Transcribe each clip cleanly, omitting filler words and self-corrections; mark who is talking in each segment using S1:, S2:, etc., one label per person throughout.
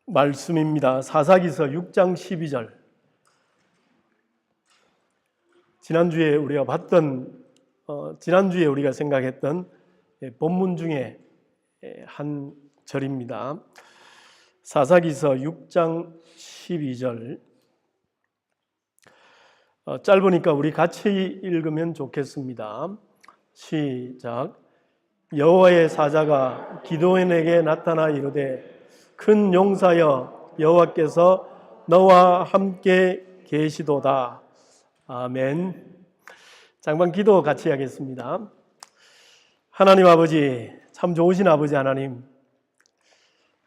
S1: 말씀입니다. 사사기서 6장 12절. 지난주에 우리가 봤던 지난주에 우리가 생각했던 본문 중에 한 절입니다. 사사기서 6장 12절. 짧으니까 우리 같이 읽으면 좋겠습니다. 시작. 여호와의 사자가 기드온에게 나타나 이르되 큰 용사여 여호와께서 너와 함께 계시도다. 아멘. 장반 기도 같이 하겠습니다. 하나님 아버지, 참 좋으신 아버지 하나님,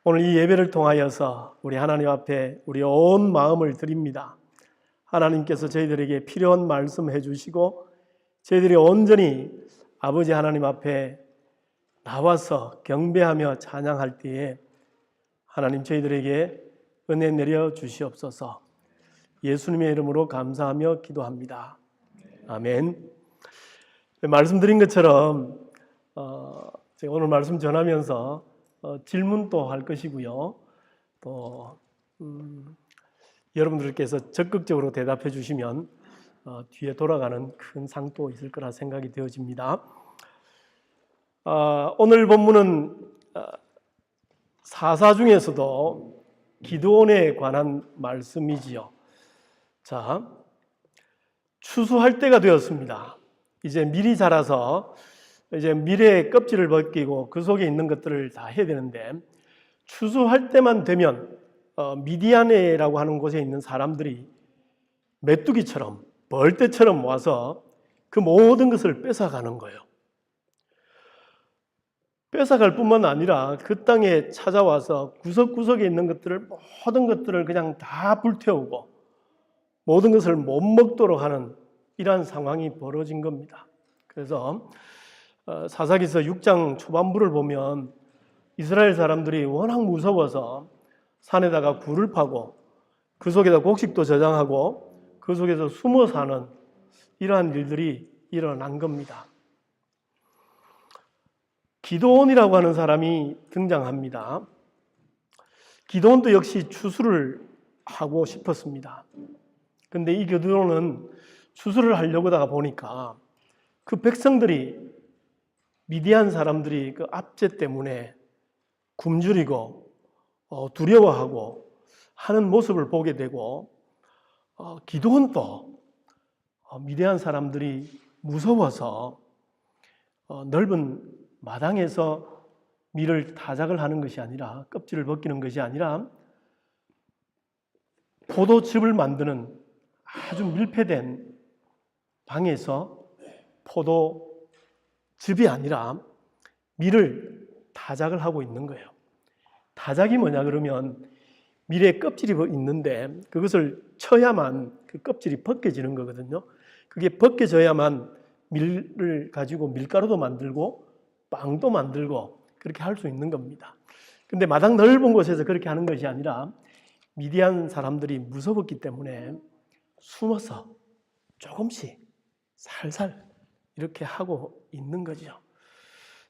S1: 오늘 이 예배를 통하여서 우리 하나님 앞에 우리 온 마음을 드립니다. 하나님께서 저희들에게 필요한 말씀 해주시고 저희들이 온전히 아버지 하나님 앞에 나와서 경배하며 찬양할 때에 하나님 저희들에게 은혜 내려 주시옵소서. 예수님의 이름으로 감사하며 기도합니다. 아멘. 말씀드린 것처럼 제가 오늘 말씀 전하면서 질문도 할 것이고요. 또 여러분들께서 적극적으로 대답해 주시면 뒤에 돌아가는 큰 상도 있을 거라 생각이 되어집니다. 오늘 본문은 사사 중에서도 기드온에 관한 말씀이지요. 자, 추수할 때가 되었습니다. 이제 밀이 자라서 이제 밀의 껍질을 벗기고 그 속에 있는 것들을 다 해야 되는데, 추수할 때만 되면 미디안이라고 하는 곳에 있는 사람들이 메뚜기처럼 벌떼처럼 와서 그 모든 것을 뺏어가는 거예요. 뺏어갈 뿐만 아니라 그 땅에 찾아와서 구석구석에 있는 것들을, 모든 것들을 그냥 다 불태우고 모든 것을 못 먹도록 하는 이러한 상황이 벌어진 겁니다. 그래서 사사기서 6장 초반부를 보면 이스라엘 사람들이 워낙 무서워서 산에다가 굴을 파고 그 속에다 곡식도 저장하고 그 속에서 숨어 사는 이러한 일들이 일어난 겁니다. 기드온이라고 하는 사람이 등장합니다. 기드온도 역시 추수를 하고 싶었습니다. 그런데 이 기드온은 추수를 하려고 하다 보니까 그 백성들이, 미디안 사람들이 그 압제 때문에 굶주리고 두려워하고 하는 모습을 보게 되고, 기드온도 미디안 사람들이 무서워서 넓은 마당에서 밀을 타작을 하는 것이 아니라, 껍질을 벗기는 것이 아니라 포도즙을 만드는 아주 밀폐된 방에서 포도즙이 아니라 밀을 타작을 하고 있는 거예요. 타작이 뭐냐 그러면 밀에 껍질이 있는데 그것을 쳐야만 그 껍질이 벗겨지는 거거든요. 그게 벗겨져야만 밀을 가지고 밀가루도 만들고 빵도 만들고 그렇게 할 수 있는 겁니다. 근데 마당 넓은 곳에서 그렇게 하는 것이 아니라 미디안 사람들이 무서웠기 때문에 숨어서 조금씩 살살 이렇게 하고 있는 거죠.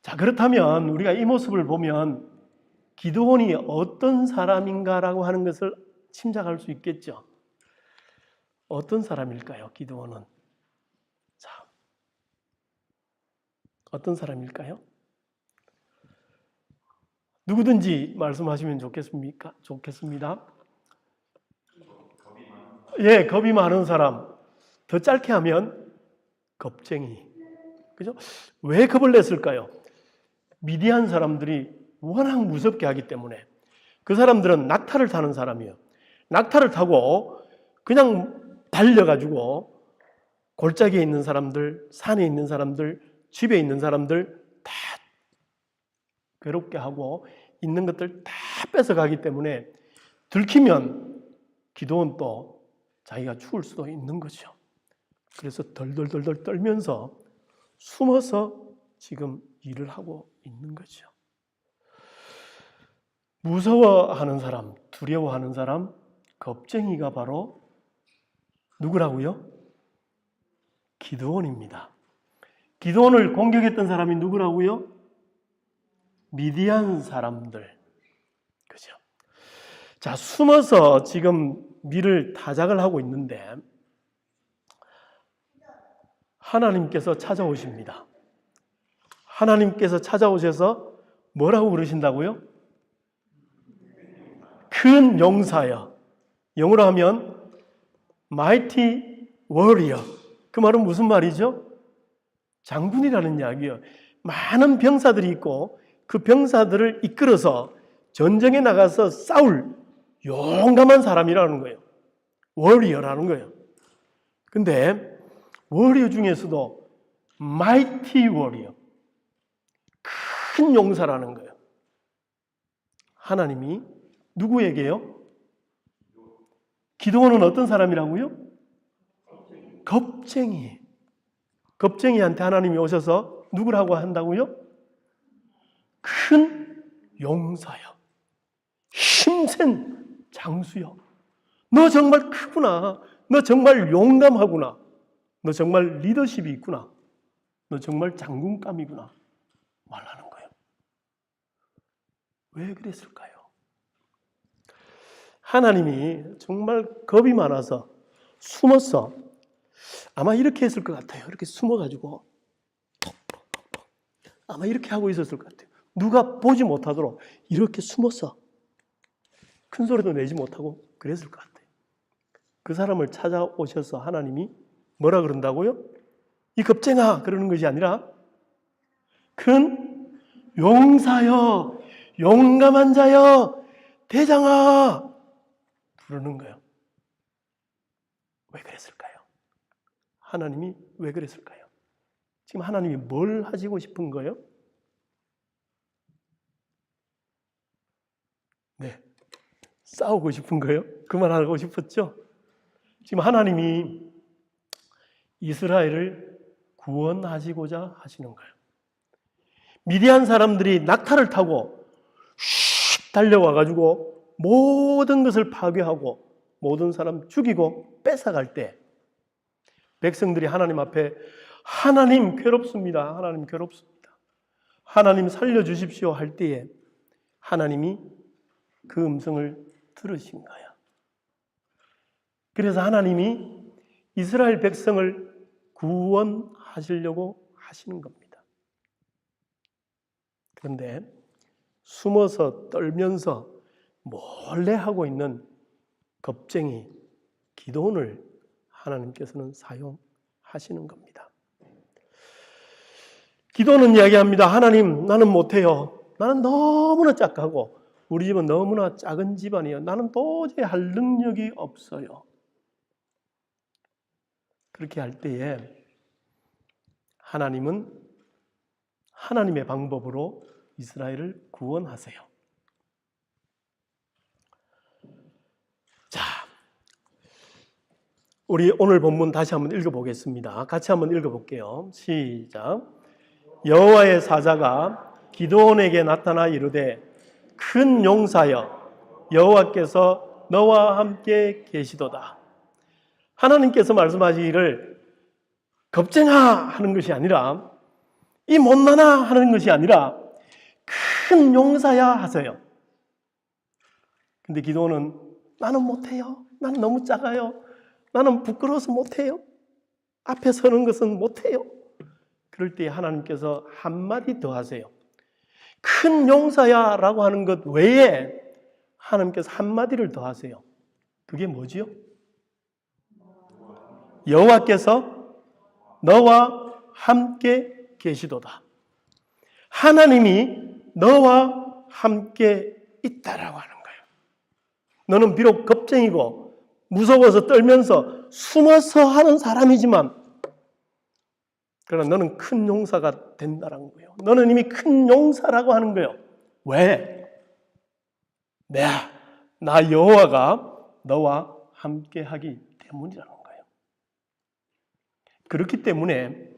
S1: 자, 그렇다면 우리가 이 모습을 보면 기드온이 어떤 사람인가라고 하는 것을 짐작할 수 있겠죠. 어떤 사람일까요, 기드온은? 자, 어떤 사람일까요? 누구든지 말씀하시면 좋겠습니다. 예, 겁이 많은 사람. 더 짧게 하면 겁쟁이. 그죠? 왜 겁을 냈을까요? 미디안 사람들이 워낙 무섭게 하기 때문에. 그 사람들은 낙타를 타는 사람이에요. 낙타를 타고 그냥 달려가지고 골짜기에 있는 사람들, 산에 있는 사람들, 집에 있는 사람들 다 괴롭게 하고 있는 것들 다 뺏어가기 때문에 들키면 기드온도 자기가 죽을 수도 있는 거죠. 그래서 덜덜덜덜 떨면서 숨어서 지금 일을 하고 있는 거죠. 무서워하는 사람, 두려워하는 사람, 겁쟁이가 바로 누구라고요? 기드온입니다. 기드온을 공격했던 사람이 누구라고요? 미디안 사람들. 그죠? 자, 숨어서 지금 밀을 타작을 하고 있는데 하나님께서 찾아오십니다. 하나님께서 찾아오셔서 뭐라고 그러신다고요? 큰 용사여. 영어로 하면 mighty warrior. 그 말은 무슨 말이죠? 장군이라는 이야기예요. 많은 병사들이 있고 그 병사들을 이끌어서 전쟁에 나가서 싸울 용감한 사람이라는 거예요. 워리어라는 거예요. 근데 워리어 중에서도 마이티 워리어, 큰 용사라는 거예요. 하나님이 누구에게요? 기드온은 어떤 사람이라고요? 겁쟁이. 겁쟁이한테 하나님이 오셔서 누구라고 한다고요? 큰 용사여, 힘센 장수여. 너 정말 크구나. 너 정말 용감하구나. 너 정말 리더십이 있구나. 너 정말 장군감이구나. 말하는 거예요. 왜 그랬을까요? 하나님이 정말 겁이 많아서 숨었어. 아마 이렇게 했을 것 같아요. 이렇게 숨어가지고 아마 이렇게 하고 있었을 것 같아요. 누가 보지 못하도록 이렇게 숨었어. 큰 소리도 내지 못하고 그랬을 것 같아요. 그 사람을 찾아오셔서 하나님이 뭐라 그런다고요? 이 겁쟁아 그러는 것이 아니라 큰 용사여, 용감한 자여, 대장아 부르는 거예요. 왜 그랬을까요? 하나님이 왜 그랬을까요? 지금 하나님이 뭘 하시고 싶은 거예요? 네, 싸우고 싶은 거예요? 그만하고 싶었죠? 지금 하나님이 이스라엘을 구원하시고자 하시는 거예요. 미디안 사람들이 낙타를 타고 슉 달려와가지고 모든 것을 파괴하고 모든 사람 죽이고 뺏어갈 때 백성들이 하나님 앞에 하나님 괴롭습니다. 하나님 괴롭습니다. 하나님 살려주십시오 할 때에 하나님이 그 음성을 들으신 거야. 그래서 하나님이 이스라엘 백성을 구원하시려고 하시는 겁니다. 그런데 숨어서 떨면서 몰래 하고 있는 겁쟁이 기드온을 하나님께서는 사용하시는 겁니다. 기도는 이야기합니다. 하나님, 나는 못해요. 나는 너무나 작고 우리 집은 너무나 작은 집안이에요. 나는 도저히 할 능력이 없어요. 그렇게 할 때에 하나님은 하나님의 방법으로 이스라엘을 구원하세요. 자, 우리 오늘 본문 다시 한번 읽어보겠습니다. 같이 한번 읽어볼게요. 시작. 여호와의 사자가 기드온에게 나타나 이르되 큰 용사여 여호와께서 너와 함께 계시도다. 하나님께서 말씀하시기를 겁쟁아 하는 것이 아니라 이 못나나 하는 것이 아니라 큰 용사야 하세요. 근데 기드온은 나는 못해요. 나는 너무 작아요. 나는 부끄러워서 못해요. 앞에 서는 것은 못해요. 그럴 때 하나님께서 한마디 더 하세요. 큰 용사야 라고 하는 것 외에 하나님께서 한마디를 더 하세요. 그게 뭐지요? 여호와께서 너와 함께 계시도다. 하나님이 너와 함께 있다라고 하는 거예요. 너는 비록 겁쟁이고 무서워서 떨면서 숨어서 하는 사람이지만 그러나 너는 큰 용사가 된다는 거예요. 너는 이미 큰 용사라고 하는 거예요. 왜? 나 여호와가 너와 함께하기 때문이라는 거예요. 그렇기 때문에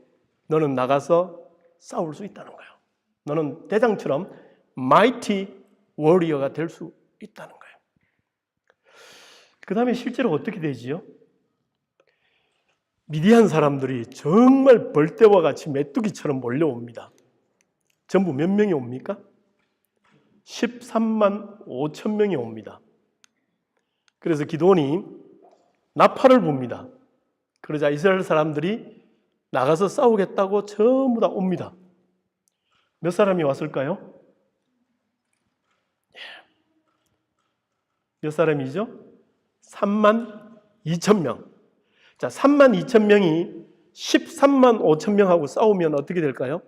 S1: 너는 나가서 싸울 수 있다는 거예요. 너는 대장처럼 마이티 워리어가 될 수 있다는 거예요. 그 다음에 실제로 어떻게 되지요? 미디안 사람들이 정말 벌떼와 같이 메뚜기처럼 몰려옵니다. 전부 몇 명이 옵니까? 13만 5천 명이 옵니다. 그래서 기드온이 나팔을 붑니다. 그러자 이스라엘 사람들이 나가서 싸우겠다고 전부 다 옵니다. 몇 사람이 왔을까요? 몇 사람이죠? 3만 2천 명. 자, 3만 2천 명이 13만 5천 명하고 싸우면 어떻게 될까요?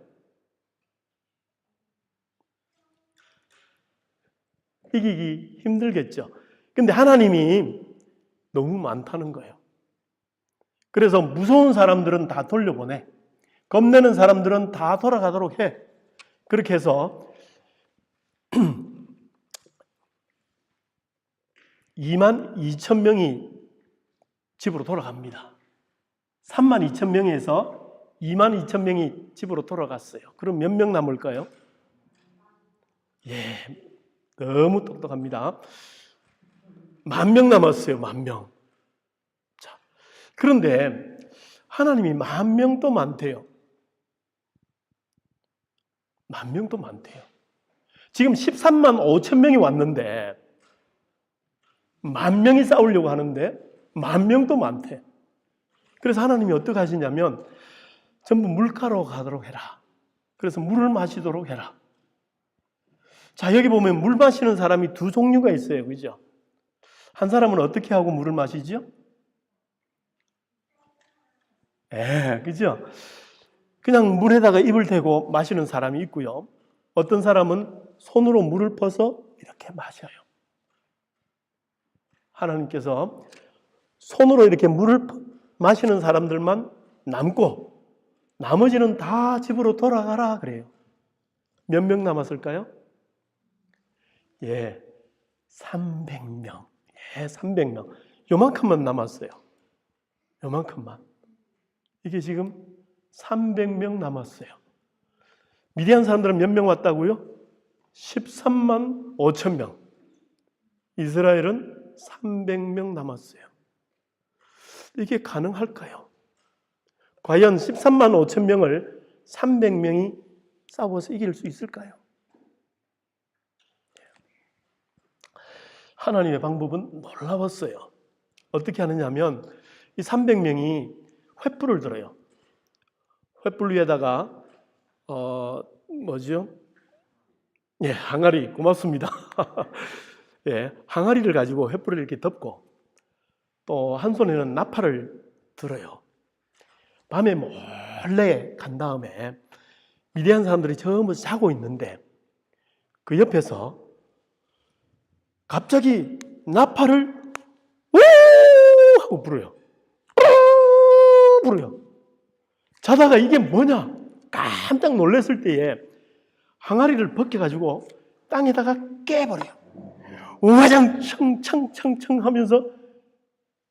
S1: 이기기 힘들겠죠. 근데 하나님이 너무 많다는 거예요. 그래서 무서운 사람들은 다 돌려보내. 겁내는 사람들은 다 돌아가도록 해. 그렇게 해서 2만 2천 명이 집으로 돌아갑니다. 3만 2천 명에서 2만 2천 명이 집으로 돌아갔어요. 그럼 몇 명 남을까요? 너무 똑똑합니다. 10,000명 남았어요. 10,000명. 자, 그런데 하나님이 10,000명도 많대요. 10,000명도 많대요. 지금 13만 5천 명이 왔는데 10,000명이 싸우려고 하는데 10,000명도 많대. 그래서 하나님이 어떻게 하시냐면 전부 물가로 가도록 해라. 그래서 물을 마시도록 해라. 자, 여기 보면 물 마시는 사람이 두 종류가 있어요. 그죠? 한 사람은 어떻게 하고 물을 마시죠? 그죠? 그냥 물에다가 입을 대고 마시는 사람이 있고요. 어떤 사람은 손으로 물을 퍼서 이렇게 마셔요. 하나님께서 손으로 이렇게 물을 마시는 사람들만 남고 나머지는 다 집으로 돌아가라 그래요. 몇 명 남았을까요? 300명. 300명. 요만큼만 남았어요. 요만큼만. 이게 지금 300명 남았어요. 미디안 사람들은 몇 명 왔다고요? 13만 5천 명. 이스라엘은 300명 남았어요. 이게 가능할까요? 과연 13만 5천 명을 300명이 싸워서 이길 수 있을까요? 하나님의 방법은 놀라웠어요. 어떻게 하느냐 하면 이 300명이 횃불을 들어요. 횃불 위에다가 항아리. 고맙습니다. 항아리를 가지고 횃불을 이렇게 덮고 또 한 손에는 나팔을 들어요. 밤에 몰래 간 다음에 미디안 사람들이 전부 자고 있는데 그 옆에서 갑자기 나팔을 우 하고 불어요. 불어요. 자다가 이게 뭐냐 깜짝 놀랐을 때에 항아리를 벗겨가지고 땅에다가 깨버려요. 우와장 청청청청 하면서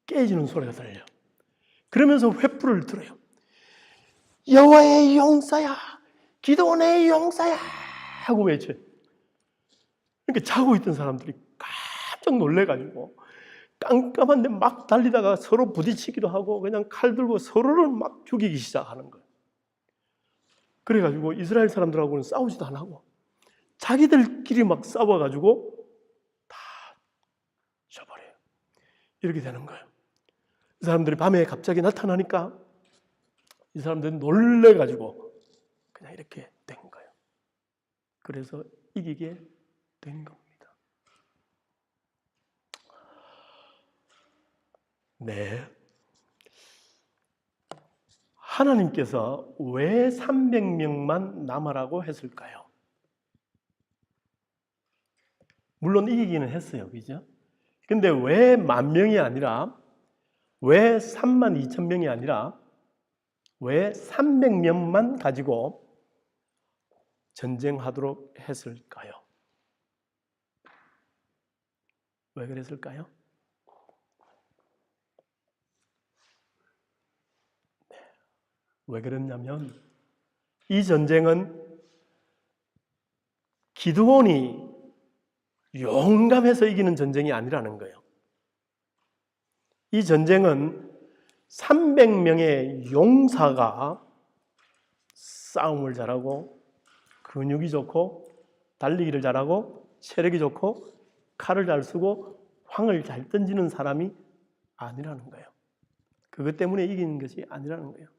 S1: 깨지는 소리가 들려요. 그러면서 횃불을 들어요. 여호와의 용사야, 기드온의 용사야 하고 외쳐요. 그러니까 자고 있던 사람들이 깜짝 놀래가지고 깜깜한데 막 달리다가 서로 부딪히기도 하고 그냥 칼 들고 서로를 막 죽이기 시작하는 거예요. 그래가지고 이스라엘 사람들하고는 싸우지도 안 하고 자기들끼리 막 싸워가지고 다 져버려요. 이렇게 되는 거예요. 이 사람들이 밤에 갑자기 나타나니까 이 사람들은 놀래가지고 그냥 이렇게 된 거예요. 그래서 이기게 된 겁니다. 하나님께서 왜 300명만 남으라고 했을까요? 물론 이기기는 했어요. 그죠? 근데 왜 10,000명이 아니라 왜 3만 2천 명이 아니라 왜 300명만 가지고 전쟁하도록 했을까요? 왜 그랬을까요? 왜 그랬냐면 이 전쟁은 기드온이 용감해서 이기는 전쟁이 아니라는 거예요. 이 전쟁은 300명의 용사가 싸움을 잘하고 근육이 좋고 달리기를 잘하고 체력이 좋고 칼을 잘 쓰고 황을 잘 던지는 사람이 아니라는 거예요. 그것 때문에 이기는 것이 아니라는 거예요.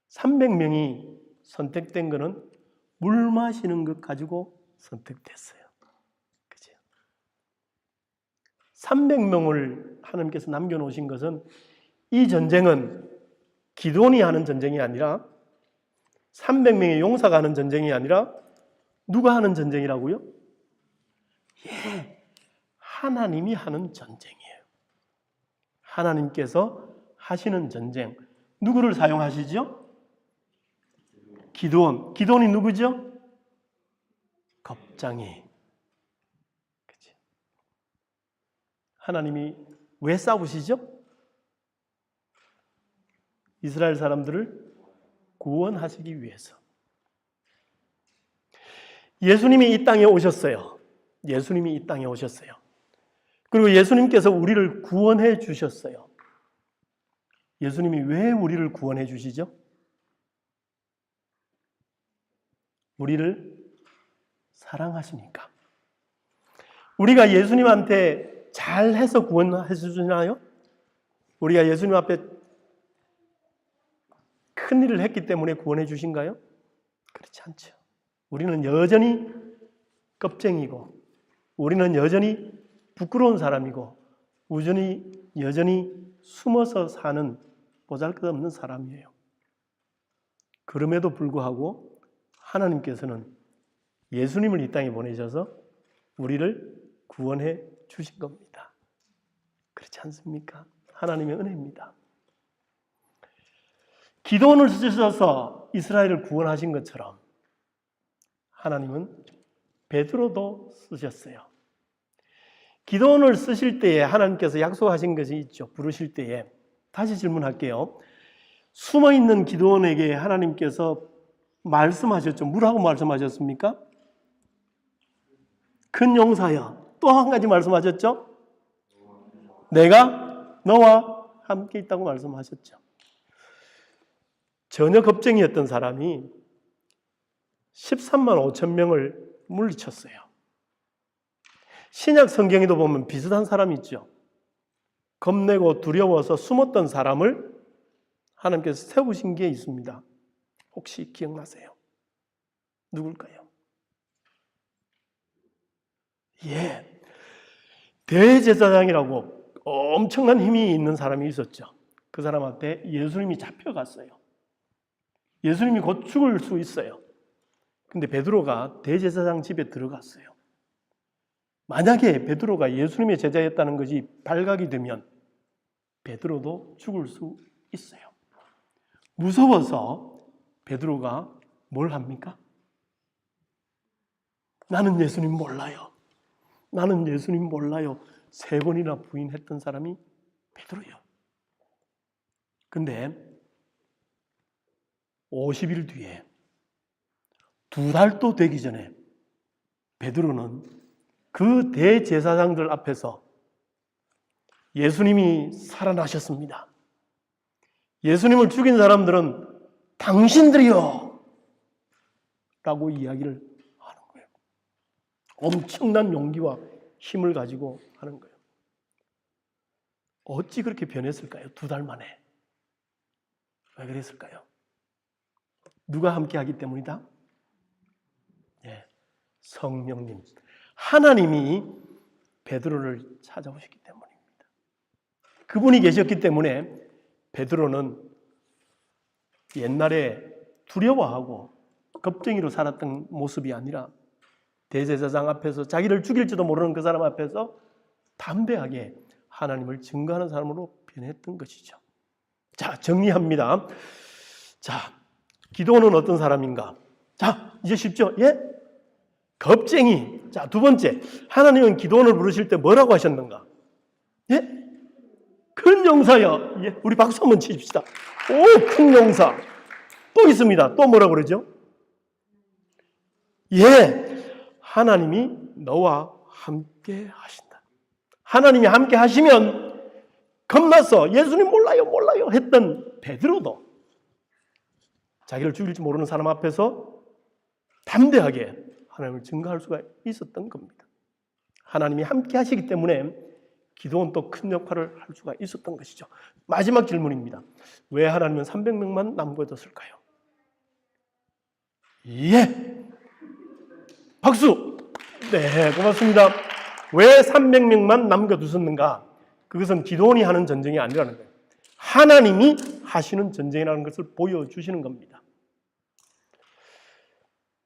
S1: 300명이 선택된 것은 물 마시는 것 가지고 선택됐어요. 그죠? 300명을 하나님께서 남겨놓으신 것은 이 전쟁은 기드온이 하는 전쟁이 아니라 300명의 용사가 하는 전쟁이 아니라 누가 하는 전쟁이라고요? 예, 하나님이 하는 전쟁이에요. 하나님께서 하시는 전쟁. 누구를 사용하시죠? 기드온. 기드온이 누구죠? 겁장이. 그치? 하나님이 왜 싸우시죠? 이스라엘 사람들을 구원하시기 위해서. 예수님이 이 땅에 오셨어요. 예수님이 이 땅에 오셨어요. 그리고 예수님께서 우리를 구원해 주셨어요. 예수님이 왜 우리를 구원해 주시죠? 우리를 사랑하시니까. 우리가 예수님한테 잘해서 구원해 주시나요? 우리가 예수님 앞에 큰 일을 했기 때문에 구원해 주신가요? 그렇지 않죠. 우리는 여전히 겁쟁이고, 우리는 여전히 부끄러운 사람이고, 여전히 숨어서 사는 보잘것없는 사람이에요. 그럼에도 불구하고 하나님께서는 예수님을 이 땅에 보내셔서 우리를 구원해 주신 겁니다. 그렇지 않습니까? 하나님의 은혜입니다. 기드온을 쓰셔서 이스라엘을 구원하신 것처럼 하나님은 베드로도 쓰셨어요. 기드온을 쓰실 때에 하나님께서 약속하신 것이 있죠. 부르실 때에. 다시 질문할게요. 숨어있는 기드온에게 하나님께서 말씀하셨죠. 뭐라고 말씀하셨습니까? 큰 용사여. 또 한 가지 말씀하셨죠. 내가 너와 함께 있다고 말씀하셨죠. 전혀 겁쟁이였던 사람이 13만 5천 명을 물리쳤어요. 신약 성경에도 보면 비슷한 사람이 있죠. 겁내고 두려워서 숨었던 사람을 하나님께서 세우신 게 있습니다. 혹시 기억나세요? 누굴까요? 예, 대제사장이라고 엄청난 힘이 있는 사람이 있었죠. 그 사람한테 예수님이 잡혀갔어요. 예수님이 곧 죽을 수 있어요. 근데 베드로가 대제사장 집에 들어갔어요. 만약에 베드로가 예수님의 제자였다는 것이 발각이 되면 베드로도 죽을 수 있어요. 무서워서 베드로가 뭘 합니까? 나는 예수님 몰라요. 나는 예수님 몰라요. 3번이나 부인했던 사람이 베드로예요. 근데 50일 뒤에 2달도 되기 전에 베드로는 그 대제사장들 앞에서 예수님이 살아나셨습니다. 예수님을 죽인 사람들은 당신들이요 라고 이야기를 하는 거예요. 엄청난 용기와 힘을 가지고 하는 거예요. 어찌 그렇게 변했을까요? 2달 만에. 왜 그랬을까요? 누가 함께 하기 때문이다? 네, 성령님. 하나님이 베드로를 찾아오셨기 때문입니다. 그분이 계셨기 때문에 베드로는 옛날에 두려워하고 겁쟁이로 살았던 모습이 아니라 대제사장 앞에서 자기를 죽일지도 모르는 그 사람 앞에서 담대하게 하나님을 증거하는 사람으로 변했던 것이죠. 자, 정리합니다. 자, 기드온은 어떤 사람인가? 자, 이제 쉽죠? 예? 겁쟁이. 자, 2번째. 하나님은 기드온을 부르실 때 뭐라고 하셨는가? 예? 큰 용사여. 예? 우리 박수 한번 치십시다. 오, 큰 용사. 또 있습니다. 또 뭐라고 그러죠? 예. 하나님이 너와 함께 하신다. 하나님이 함께 하시면 겁나서 예수님 몰라요 했던 베드로도 자기를 죽일지 모르는 사람 앞에서 담대하게 하나님을 증거할 수가 있었던 겁니다. 하나님이 함께 하시기 때문에 기도는 또 큰 역할을 할 수가 있었던 것이죠. 마지막 질문입니다. 왜 하나님은 300명만 남겨뒀을까요? 예! 박수! 네, 고맙습니다. 왜 300명만 남겨두셨는가? 그것은 기도원이 하는 전쟁이 아니라는 거예요. 하나님이 하시는 전쟁이라는 것을 보여주시는 겁니다.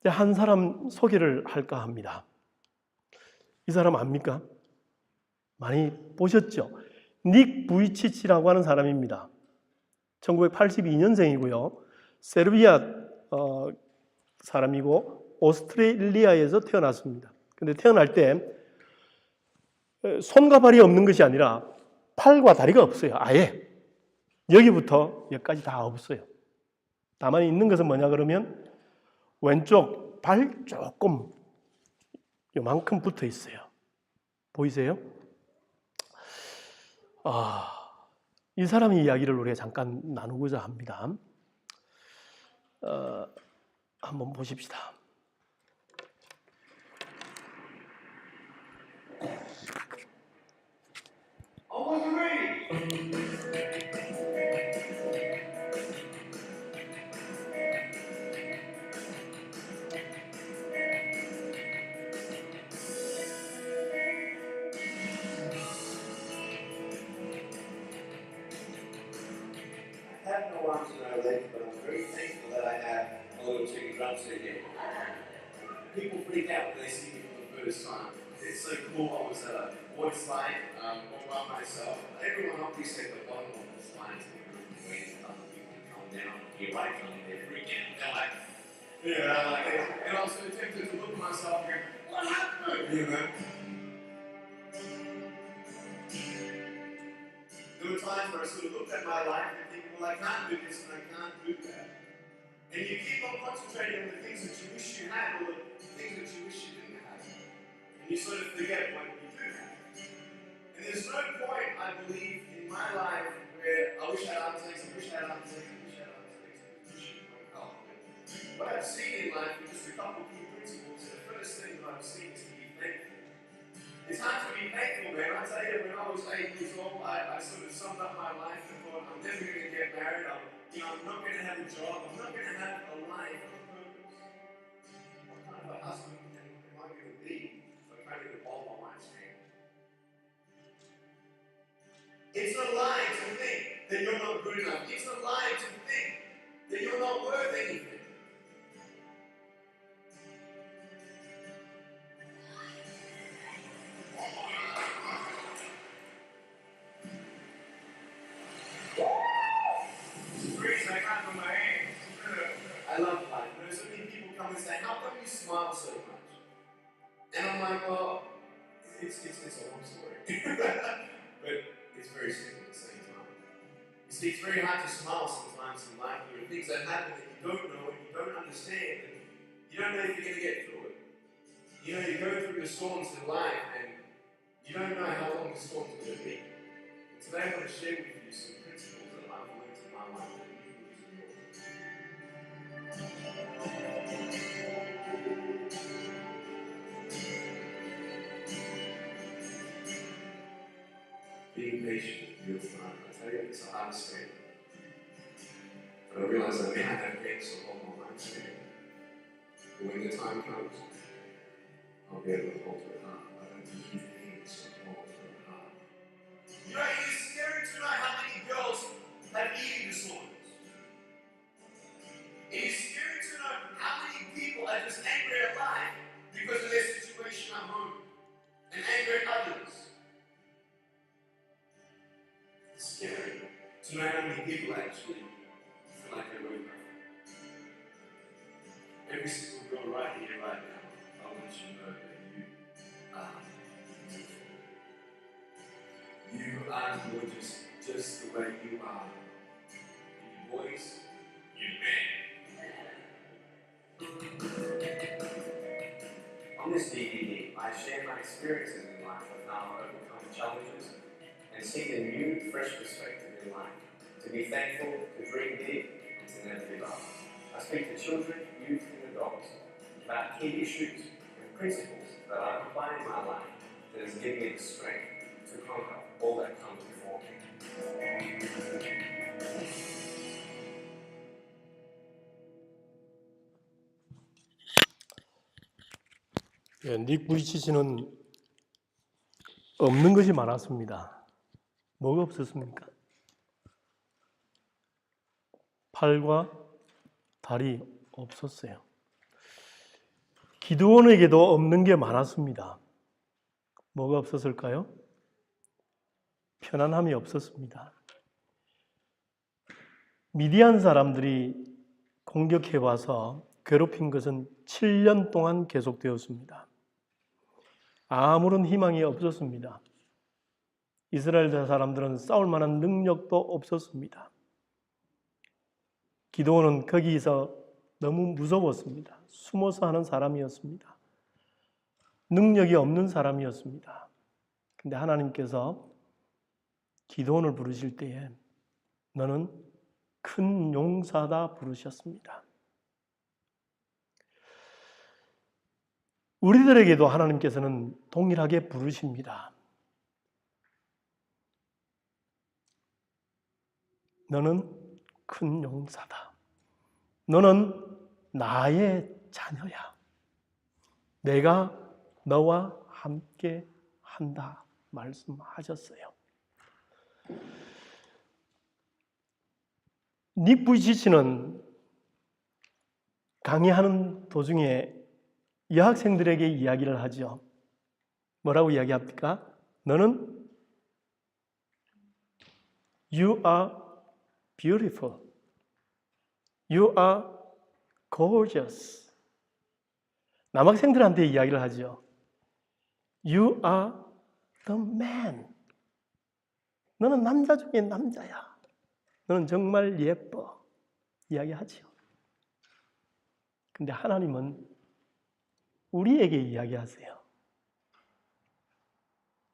S1: 한 사람 소개를 할까 합니다. 이 사람 압니까? 많이 보셨죠? 닉 부이치치라고 하는 사람입니다. 1982년생이고요. 세르비아 사람이고 오스트레일리아에서 태어났습니다. 근데 태어날 때 손과 발이 없는 것이 아니라 팔과 다리가 없어요. 아예. 여기부터 여기까지 다 없어요. 다만 있는 것은 뭐냐 그러면 왼쪽 발 조금 요만큼 붙어 있어요. 보이세요? 이 사람의 이야기를 우리가 잠깐 나누고자 합니다. 한번 보십시다.
S2: I have no arms and no legs, but I'm very thankful that I have a little chicken drumstick here. People freak out when they see me for the first time. It's so cool. I was at a voice line all by myself. Everyone obviously at the bottom of this line is when other people come down, here I come, they're freaking out. They're like, and I was so tempted to look at myself and go, what happened? You know? There were times where I sort of looked at my life and thinking, well, I can't do this and I can't do that. And you keep on concentrating on the things that you wish you had or the things that you wish you didn't have. And you sort of forget what you do have. And there's no point, I believe, in my life where I wish I had other things, I wish I had other things, I wish I had other things, I wish it would help. What I've seen in life is just a couple of key principles. And the first thing that I've seen is to be thankful. It's hard to be thankful, man. I tell you, when I was 8 years old, I sort of summed up my life and thought, I'm never going to get married. I'm not going to have a job. I'm not going to have a life of purpose. What kind of a husband am I going to be if I'm trying to hold my wife's hand? It's a lie to think that you're not good enough. It's a lie to think that you're not worth anything. I love life. There's so many people come and say, how come you smile so much? And I'm like, well, it's a long story. But it's very simple at the same time. You see, it's very hard to smile sometimes in life. There are things that happen that you don't know and you don't understand, and you don't know if you're going to get through it. You know, you go through the storms in life and you don't know how long the storm's going to be. And today I want to share with you some principles that I've learned in my life. Being patient with your time. I tell you, it's a hard stand. But I realize that I have hands so hold my mind stand. But when the time comes, I'll be able to hold it hard. I don't need hands so hold it hard. You know, it is scary to know how many girls have eating disorders. It is scary to know how many people are just angry at life because of their situation at home and angry at others. It's scary to know how many people actually feel like they're worth nothing. Every single girl right here, right now, I want you to know that you are beautiful. You are gorgeous just the way you are. And you boys, you men. On this DVD, I share my experiences in life of how I overcome challenges and seek a new, fresh perspective in life. To be thankful, to dream big, and to never give up. I speak to children, youth, and adults key issues and principles that I apply in my life that has given me the strength to to conquer all that comes before him.
S1: 예, 닉 부이치치는 없는 것이 많았습니다. 뭐가 없었습니까? 팔과 다리 없었어요. 기드온에게도 없는 게 많았습니다. 뭐가 없었을까요? 편안함이 없었습니다. 미디안 사람들이 공격해와서 괴롭힌 것은 7년 동안 계속되었습니다. 아무런 희망이 없었습니다. 이스라엘 사람들은 싸울 만한 능력도 없었습니다. 기드온은 거기서 너무 무서웠습니다. 숨어서 하는 사람이었습니다. 능력이 없는 사람이었습니다. 근데 하나님께서 기드온을 부르실 때에 너는 큰 용사다 부르셨습니다. 우리들에게도 하나님께서는 동일하게 부르십니다. 너는 큰 용사다. 너는 나의 자녀야. 내가 너와 함께 한다 말씀하셨어요. 닉 부이치치는 강의하는 도중에 여학생들에게 이야기를 하죠. 뭐라고 이야기합니까? 너는 You are beautiful. You are gorgeous. 남학생들한테 이야기를 하죠. You are the man. 너는 남자 중에 남자야. 너는 정말 예뻐. 이야기하죠. 근데 하나님은 우리에게 이야기하세요.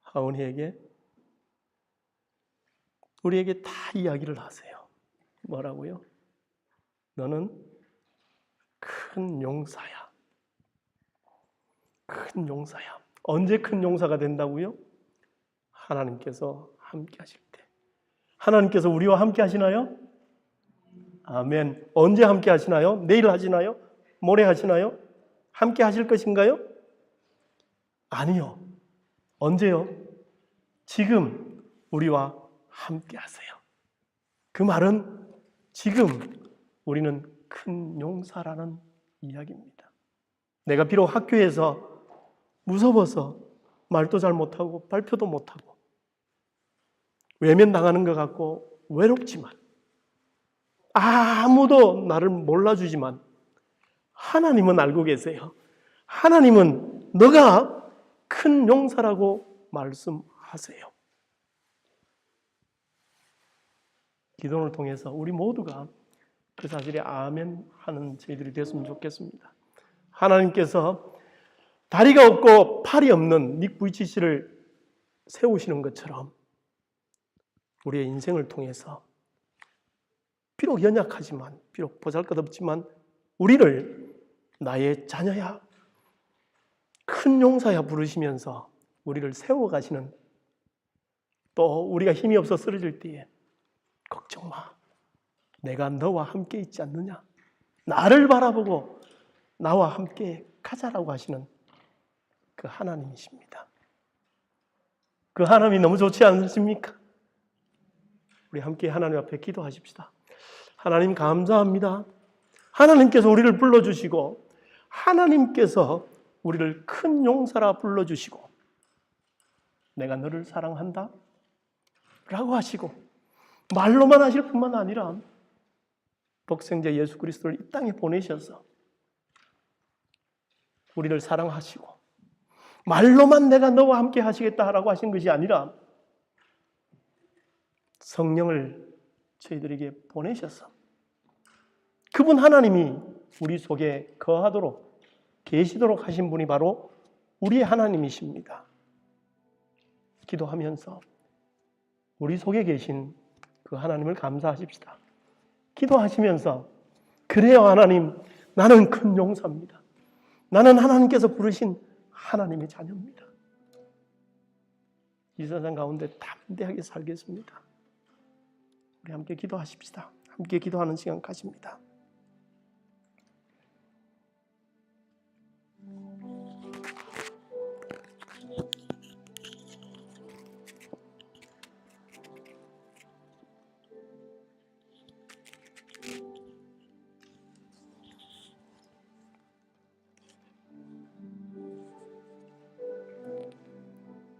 S1: 하온이에게, 우리에게 다 이야기를 하세요. 뭐라고요? 너는 큰 용사야. 큰 용사야. 언제 큰 용사가 된다고요? 하나님께서 함께 하실 때. 하나님께서 우리와 함께 하시나요? 아멘. 언제 함께 하시나요? 내일 하시나요? 모레 하시나요? 함께 하실 것인가요? 아니요. 언제요? 지금 우리와 함께 하세요. 그 말은 지금 우리는 큰 용사라는 이야기입니다. 내가 비록 학교에서 무서워서 말도 잘 못하고 발표도 못하고 외면당하는 것 같고 외롭지만 아무도 나를 몰라주지만 하나님은 알고 계세요. 하나님은 너가 큰 용사라고 말씀하세요. 기도를 통해서 우리 모두가 그 사실에 아멘 하는 저희들이 됐으면 좋겠습니다. 하나님께서 다리가 없고 팔이 없는 닉 부이치치를 세우시는 것처럼 우리의 인생을 통해서 비록 연약하지만 비록 보잘것없지만 우리를 나의 자녀야, 큰 용사야 부르시면서 우리를 세워가시는, 또 우리가 힘이 없어 쓰러질 때에 걱정 마, 내가 너와 함께 있지 않느냐, 나를 바라보고 나와 함께 가자라고 하시는 그 하나님이십니다. 그 하나님이 너무 좋지 않으십니까? 우리 함께 하나님 앞에 기도하십시다. 하나님 감사합니다. 하나님께서 우리를 불러주시고 하나님께서 우리를 큰 용사라 불러주시고 내가 너를 사랑한다 라고 하시고 말로만 하실 뿐만 아니라 독생자 예수 그리스도를 이 땅에 보내셔서 우리를 사랑하시고 말로만 내가 너와 함께 하시겠다라고 하신 것이 아니라 성령을 저희들에게 보내셔서 그분 하나님이 우리 속에 거하도록 계시도록 하신 분이 바로 우리의 하나님이십니다. 기도하면서 우리 속에 계신 그 하나님을 감사하십시다. 기도하시면서 그래요 하나님, 나는 큰 용사입니다. 나는 하나님께서 부르신 하나님의 자녀입니다. 이 세상 가운데 담대하게 살겠습니다. 우리 함께 기도하십시다. 함께 기도하는 시간 가집니다.